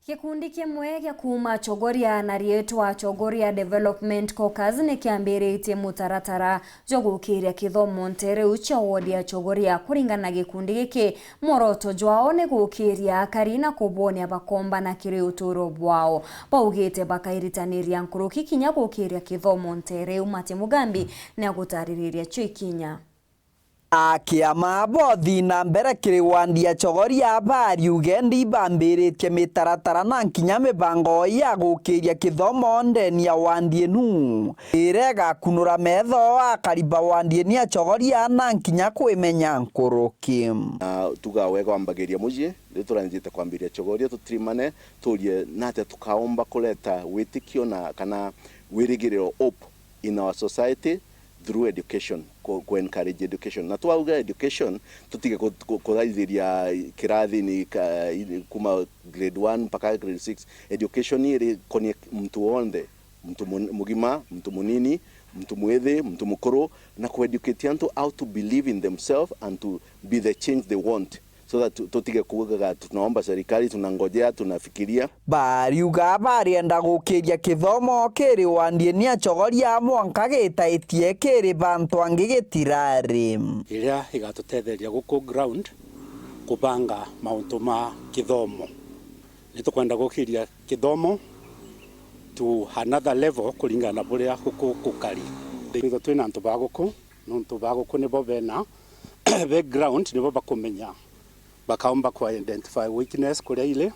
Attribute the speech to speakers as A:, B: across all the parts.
A: Kikundi kimwe gya kuma Chogoria na rietwa Chogoria Development Caucus nikiambiritie mutaratara jo gukiria kithomo ntereu cha wodi ya Chogoria. Kuringana na gikundi giki, moroto jwao ni gukiria akari na kubonia bakomba na kiri uturo bwao. Baugite bakairitanĩria nkuruki kinya gukiria kithomo ntereu. Mati Mugambi ni agutariria cyo ikinya.
B: Akiama bothi na mbere kiri wandi ya Chogoria bari ugendi bambiritie mitaratara na nkinya mibango ya gukiria kithomo ndeni ya wandi enu irega kunura metho akariba wandi ya Chogoria na nkinya kwimenya nkuruki
C: tuga wega wambagiria mujie turanjite kwambiria Chogoria tutrimane turie nate tukaomba kuleta witikio na kana wirigiriro hope in our society through education, ko encourage education. Na tuauga education tutige kuraithiria kirathi ni kuma grade 1 mpaka grade 6. Education iri koni mtu wonde, mtu mugima, mtu munini, mtu mwethe, mtu mukuru, na ku-educate antu how to believe in themselves and to be the change they want. So that tutige kugaga tunaomba serikali, tunangojea, tunafikiria
B: bari uga barienda gukiria kithomo kiri wandi ya Chogoria mwanka gitaitie kiri bantu angi gitirari
D: iria igatutetheria guku ground kubanga mauntu ma kithomo. Nitukwenda gukiria kithomo to another level kuringana buria guku kukari. Thitho twina antu baguku nuntu baguku nibo bena background nibo bakumenya bakaomba kwa identify weakness kuria ile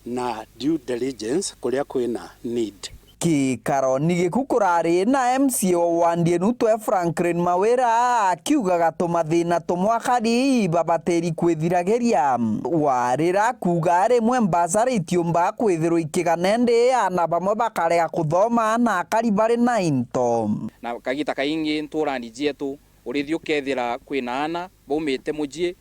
D: na due diligence kuria kwina need.
B: Kikaroni gikukurari na MC wandi enu twe Franklin Mawira akiuga gatumathina tumwakari babateri kwithirageria warira kuga rimwe mbasarĩtio mba kwithirwo ikiganende ana bamwe bakarega kuthoma na akari bari na into
E: na kagita kaingi nturani jietu urithio kethira kwina ana baumite mujie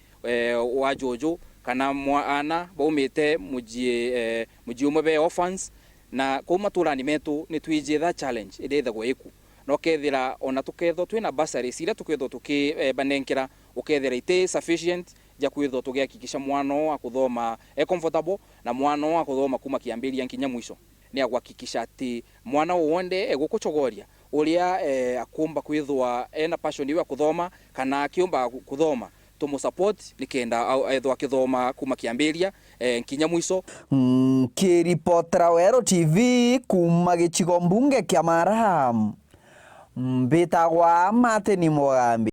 E: wa Jojo kana mwana baumite mujie umwe be orphans na kuma turani metu ni twijitha challenge iretha gweku no kethira ona tuketho twina basari sira tuketho tukibanenkera ukethira ite sufficient ja kwetho tugihakikisha mwana wa kuthoma comfortable na mwana wa kuthoma kuma kiambiria nkinya mwisho ni agwakikisha ati mwana wonde eguku Chogoria uria akumba kwithwa ena passion iwe kuthoma kana akiumba kuthoma tumu support nikenda ethwa kithoma kuma kiambiria nkinya mwisho.
B: Kiripotera Wero TV kuma gicigo mbunge kia Maraham mbitagwa Mati Mugambi.